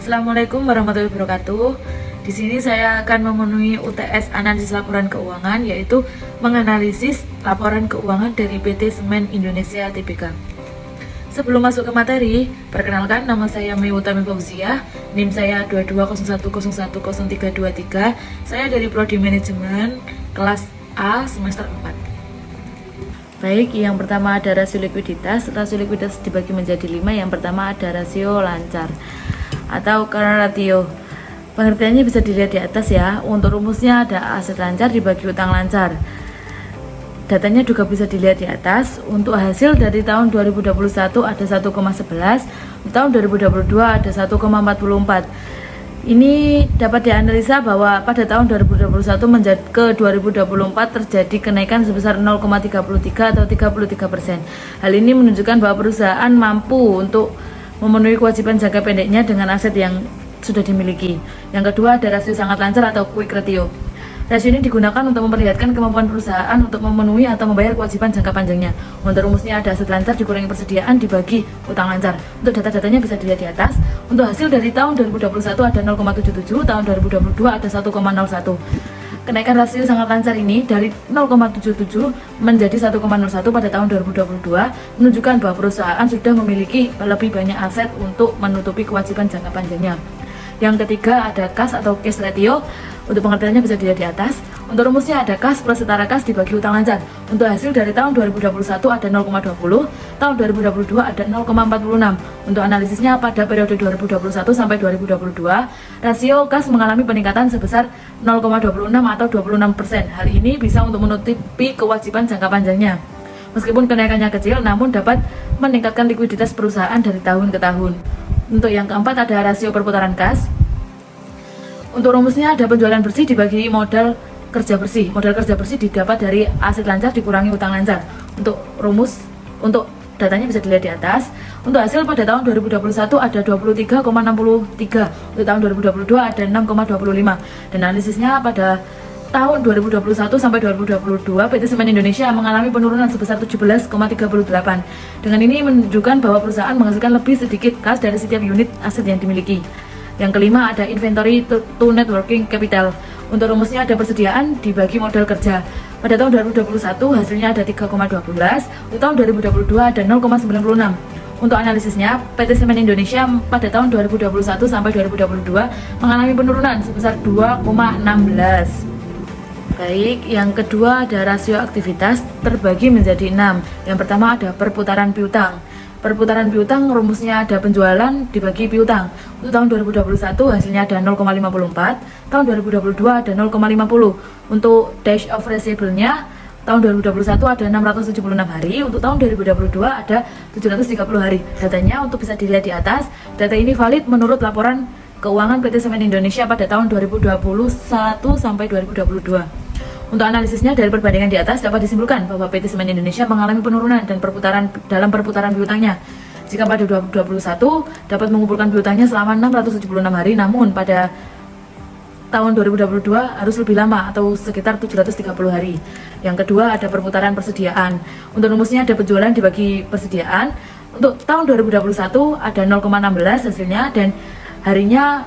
Assalamualaikum warahmatullahi wabarakatuh. Di sini saya akan memenuhi UTS analisis laporan keuangan, yaitu menganalisis laporan keuangan dari PT Semen Indonesia Tbk. Sebelum masuk ke materi, perkenalkan, nama saya Mei Utami Fauziah, NIM saya 2201010323. Saya dari Prodi Manajemen kelas A semester 4. Baik, yang pertama ada rasio likuiditas. Rasio likuiditas dibagi menjadi 5. Yang pertama ada rasio lancar atau current ratio. Pengertiannya bisa dilihat di atas ya. Untuk rumusnya ada aset lancar dibagi utang lancar. Datanya juga bisa dilihat di atas. Untuk hasil dari tahun 2021 ada 1,11, tahun 2022 ada 1,44. Ini dapat dianalisa bahwa pada tahun 2021 ke 2024 terjadi kenaikan sebesar 0,33 atau 33%. Hal ini menunjukkan bahwa perusahaan mampu untuk memenuhi kewajiban jangka pendeknya dengan aset yang sudah dimiliki. Yang kedua ada rasio sangat lancar atau quick ratio. Rasio ini digunakan untuk memperlihatkan kemampuan perusahaan untuk memenuhi atau membayar kewajiban jangka panjangnya. Untuk rumusnya ada aset lancar dikurangi persediaan dibagi utang lancar. Untuk data-datanya bisa dilihat di atas. Untuk hasil dari tahun 2021 ada 0,77, tahun 2022 ada 1,01. Kenaikan rasio sangat lancar ini dari 0,77 menjadi 1,01 pada tahun 2022 menunjukkan bahwa perusahaan sudah memiliki lebih banyak aset untuk menutupi kewajiban jangka panjangnya. Yang ketiga ada kas atau cash ratio. Untuk pengertiannya bisa dilihat di atas. Untuk rumusnya ada kas plus setara kas dibagi utang lancar. Untuk hasil dari tahun 2021 ada 0,20, tahun 2022 ada 0,46. Untuk analisisnya pada periode 2021 sampai 2022, rasio kas mengalami peningkatan sebesar 0,26 atau 26%. Hal ini bisa untuk menutupi kewajiban jangka panjangnya. Meskipun kenaikannya kecil, namun dapat meningkatkan likuiditas perusahaan dari tahun ke tahun. Untuk yang keempat ada rasio perputaran kas. Untuk rumusnya ada penjualan bersih dibagi modal kerja bersih. Modal kerja bersih didapat dari aset lancar dikurangi utang lancar. Untuk datanya bisa dilihat di atas. Untuk hasil pada tahun 2021 ada 23,63. Untuk tahun 2022 ada 6,25. Dan analisisnya pada tahun 2021 sampai 2022 PT Semen Indonesia mengalami penurunan sebesar 17,38. Dengan ini menunjukkan bahwa perusahaan menghasilkan lebih sedikit kas dari setiap unit aset yang dimiliki. Yang kelima ada inventory to net working capital. Untuk rumusnya ada persediaan dibagi modal kerja. Pada tahun 2021 hasilnya ada 3,12, untuk tahun 2022 ada 0,96. Untuk analisisnya, PT Semen Indonesia pada tahun 2021 sampai 2022 mengalami penurunan sebesar 2,16. Baik, yang kedua ada rasio aktivitas terbagi menjadi 6. Yang pertama ada perputaran piutang. Perputaran piutang rumusnya ada penjualan dibagi piutang. Untuk tahun 2021 hasilnya ada 0,54, tahun 2022 ada 0,50. Untuk dash of receivable-nya tahun 2021 ada 676 hari, untuk tahun 2022 ada 730 hari. Datanya untuk bisa dilihat di atas. Data ini valid menurut laporan keuangan PT Semen Indonesia pada tahun 2021 sampai 2022. Untuk analisisnya dari perbandingan di atas dapat disimpulkan bahwa PT Semen Indonesia mengalami penurunan dan dalam perputaran piutangnya. Jika pada 2021 dapat mengumpulkan piutangnya selama 676 hari, namun pada tahun 2022 harus lebih lama atau sekitar 730 hari. Yang kedua ada perputaran persediaan. Untuk rumusnya ada penjualan dibagi persediaan. Untuk tahun 2021 ada 0,16 hasilnya dan harinya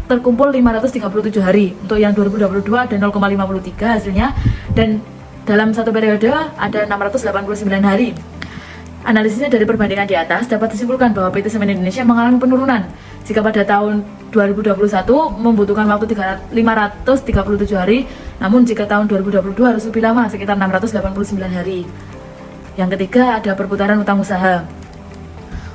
terkumpul 537 hari. Untuk yang 2022 ada 0,53 hasilnya dan dalam satu periode ada 689 hari. Analisisnya dari perbandingan di atas dapat disimpulkan bahwa PT Semen Indonesia mengalami penurunan. Jika pada tahun 2021 membutuhkan waktu 537 hari, namun jika tahun 2022 harus lebih lama, sekitar 689 hari. Yang ketiga ada perputaran utang usaha.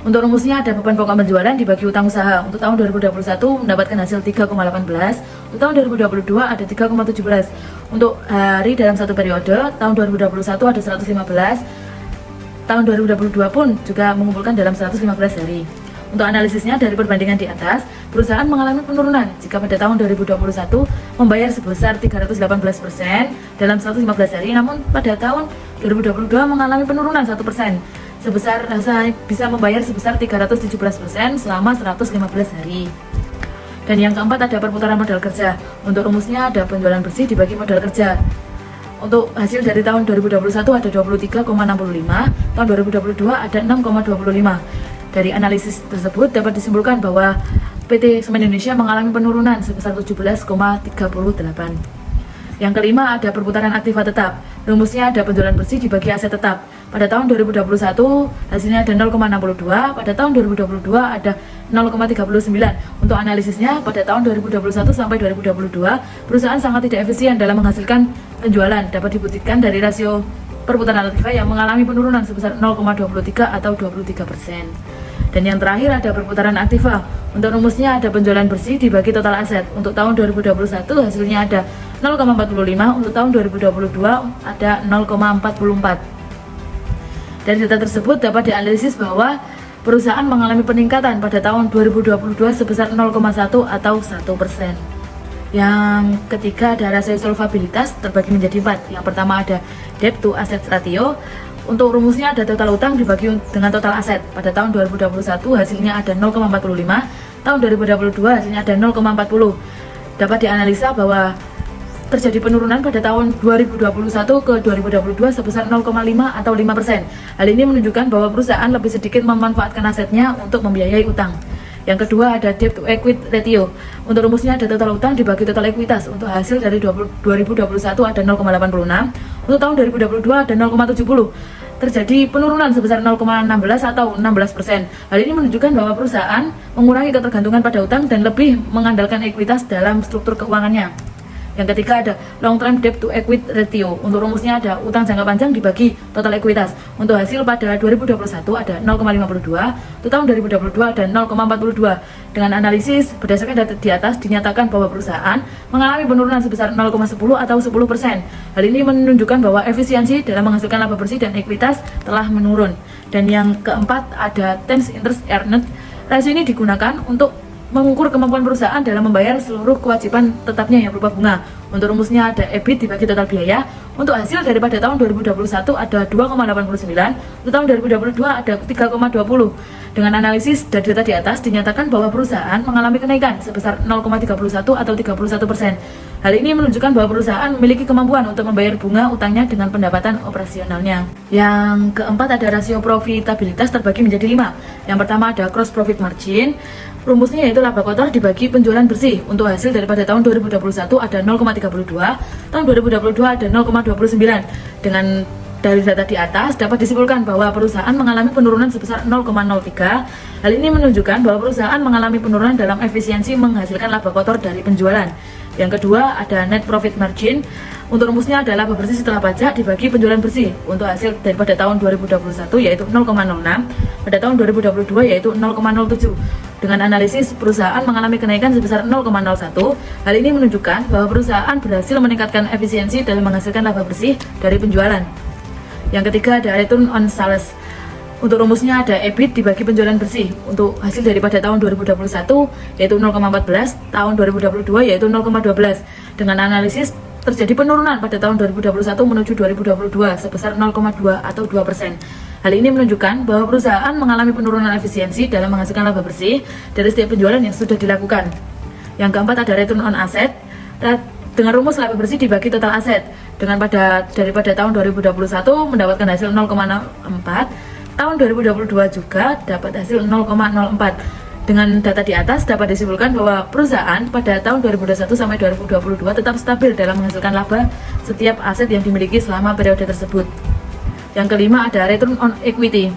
Untuk rumusnya ada beban pokok penjualan dibagi utang usaha. Untuk tahun 2021 mendapatkan hasil 3,18, untuk tahun 2022 ada 3,17. Untuk hari dalam satu periode, tahun 2021 ada 115, tahun 2022 pun juga mengumpulkan dalam 115 hari. Untuk analisisnya dari perbandingan di atas, perusahaan mengalami penurunan jika pada tahun 2021 membayar sebesar 318% dalam 115 hari, namun pada tahun 2022 mengalami penurunan 1%. Bisa membayar sebesar 317% selama 115 hari. Dan yang keempat ada perputaran modal kerja. Untuk rumusnya ada penjualan bersih dibagi modal kerja. Untuk hasil dari tahun 2021 ada 23,65, tahun 2022 ada 6,25. Dari analisis tersebut dapat disimpulkan bahwa PT Semen Indonesia mengalami penurunan sebesar 17,38. Yang kelima ada perputaran aktiva tetap. Rumusnya ada penjualan bersih dibagi aset tetap. Pada tahun 2021 hasilnya ada 0,62, pada tahun 2022 ada 0,39. Untuk analisisnya pada tahun 2021 sampai 2022 perusahaan sangat tidak efisien dalam menghasilkan penjualan. Dapat dibuktikan dari rasio perputaran aktiva yang mengalami penurunan sebesar 0,23 atau 23%. Dan yang terakhir ada perputaran aktiva. Untuk rumusnya ada penjualan bersih dibagi total aset. Untuk tahun 2021 hasilnya ada 0,45, untuk tahun 2022 ada 0,44. Dari data tersebut dapat dianalisis bahwa perusahaan mengalami peningkatan pada tahun 2022 sebesar 0,1 atau 1%. Yang ketiga ada rasio solvabilitas terbagi menjadi 4. Yang pertama ada debt to assets ratio. Untuk rumusnya ada total utang dibagi dengan total aset. Pada tahun 2021 hasilnya ada 0,45, tahun 2022 hasilnya ada 0,40. Dapat dianalisa bahwa terjadi penurunan pada tahun 2021 ke 2022 sebesar 0,5 atau 5%. Hal ini menunjukkan bahwa perusahaan lebih sedikit memanfaatkan asetnya untuk membiayai utang. Yang kedua ada debt to equity ratio. Untuk rumusnya ada total utang dibagi total ekuitas. Untuk hasil dari 2021 ada 0,86, untuk tahun 2022 ada 0,70. Terjadi penurunan sebesar 0,16 atau 16%. Hal ini menunjukkan bahwa perusahaan mengurangi ketergantungan pada utang dan lebih mengandalkan ekuitas dalam struktur keuangannya. Yang ketiga ada long term debt to equity ratio. Untuk rumusnya ada utang jangka panjang dibagi total ekuitas. Untuk hasil pada 2021 ada 0,52, untuk tahun 2022 ada 0,42. Dengan analisis berdasarkan data di atas dinyatakan bahwa perusahaan mengalami penurunan sebesar 0,10 atau 10%. Hal ini menunjukkan bahwa efisiensi dalam menghasilkan laba bersih dan ekuitas telah menurun. Dan yang keempat ada tense interest earned. Rasio ini digunakan untuk mengukur kemampuan perusahaan dalam membayar seluruh kewajiban tetapnya yang berupa bunga. Untuk rumusnya ada EBIT dibagi total biaya. Untuk hasil daripada tahun 2021 ada 2,89, untuk tahun 2022 ada 3,20. Dengan analisis dari data di atas dinyatakan bahwa perusahaan mengalami kenaikan sebesar 0,31 atau 31%. Hal ini menunjukkan bahwa perusahaan memiliki kemampuan untuk membayar bunga utangnya dengan pendapatan operasionalnya. Yang keempat ada rasio profitabilitas terbagi menjadi 5. Yang pertama ada gross profit margin. Rumusnya yaitu laba kotor dibagi penjualan bersih. Untuk hasil daripada tahun 2021 ada 0,32, tahun 2022 ada 0,29. Dengan dari data di atas dapat disimpulkan bahwa perusahaan mengalami penurunan sebesar 0,03. Hal ini menunjukkan bahwa perusahaan mengalami penurunan dalam efisiensi menghasilkan laba kotor dari penjualan. Yang kedua ada net profit margin. Untuk rumusnya adalah laba bersih setelah pajak dibagi penjualan bersih. Untuk hasil daripada tahun 2021 yaitu 0,06, pada tahun 2022 yaitu 0,07. Dengan analisis perusahaan mengalami kenaikan sebesar 0,01. Hal ini menunjukkan bahwa perusahaan berhasil meningkatkan efisiensi dalam menghasilkan laba bersih dari penjualan. Yang ketiga ada return on sales. Untuk rumusnya ada EBIT dibagi penjualan bersih. Untuk hasil daripada tahun 2021 yaitu 0,14, tahun 2022 yaitu 0,12. Dengan analisis terjadi penurunan pada tahun 2021 menuju 2022 sebesar 0,2 atau 2%. Hal ini menunjukkan bahwa perusahaan mengalami penurunan efisiensi dalam menghasilkan laba bersih dari setiap penjualan yang sudah dilakukan. Yang keempat ada return on asset. Dengan rumus laba bersih dibagi total aset. Dengan daripada tahun 2021 mendapatkan hasil 0,04, tahun 2022 juga dapat hasil 0,04. Dengan data di atas dapat disimpulkan bahwa perusahaan pada tahun 2021 sampai 2022 tetap stabil dalam menghasilkan laba setiap aset yang dimiliki selama periode tersebut. Yang kelima ada return on equity.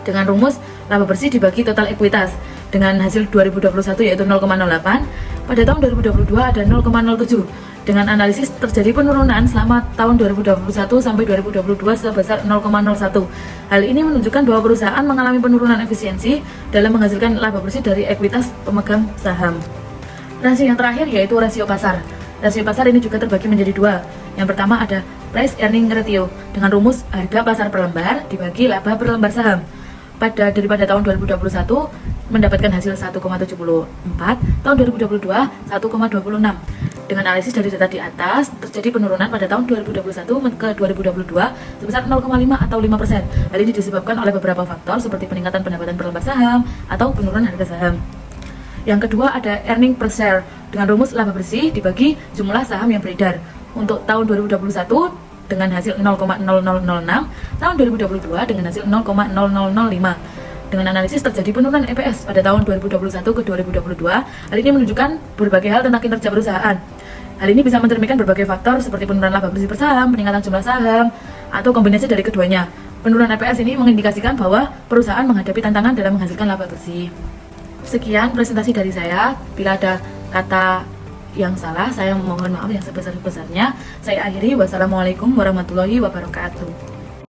Dengan rumus laba bersih dibagi total ekuitas. Dengan hasil 2021 yaitu 0,08, pada tahun 2022 ada 0,07. Dengan analisis terjadi penurunan selama tahun 2021 sampai 2022 sebesar 0,01. Hal ini menunjukkan bahwa perusahaan mengalami penurunan efisiensi dalam menghasilkan laba bersih dari ekuitas pemegang saham. Rasio yang terakhir yaitu rasio pasar. Rasio pasar ini juga terbagi menjadi 2. Yang pertama ada price earning ratio dengan rumus harga pasar per lembar dibagi laba per lembar saham. Daripada tahun 2021 mendapatkan hasil 1,74, tahun 2022 1,26. Dengan analisis dari data di atas terjadi penurunan pada tahun 2021 ke 2022 sebesar 0,5 atau 5%. Hal ini disebabkan oleh beberapa faktor seperti peningkatan pendapatan per lembar saham atau penurunan harga saham. Yang kedua ada earning per share dengan rumus laba bersih dibagi jumlah saham yang beredar. untuk tahun 2021 dengan hasil 0,0006, tahun 2022 dengan hasil 0,0005. Dengan analisis terjadi penurunan EPS pada tahun 2021 ke 2022. Hal ini menunjukkan berbagai hal tentang kinerja perusahaan. Hal ini bisa mencerminkan berbagai faktor seperti penurunan laba bersih per saham, peningkatan jumlah saham, atau kombinasi dari keduanya. Penurunan EPS ini mengindikasikan bahwa perusahaan menghadapi tantangan dalam menghasilkan laba bersih. Sekian presentasi dari saya. Bila ada kata yang salah, saya mohon maaf yang sebesar-besarnya. Saya akhiri. Wassalamualaikum warahmatullahi wabarakatuh.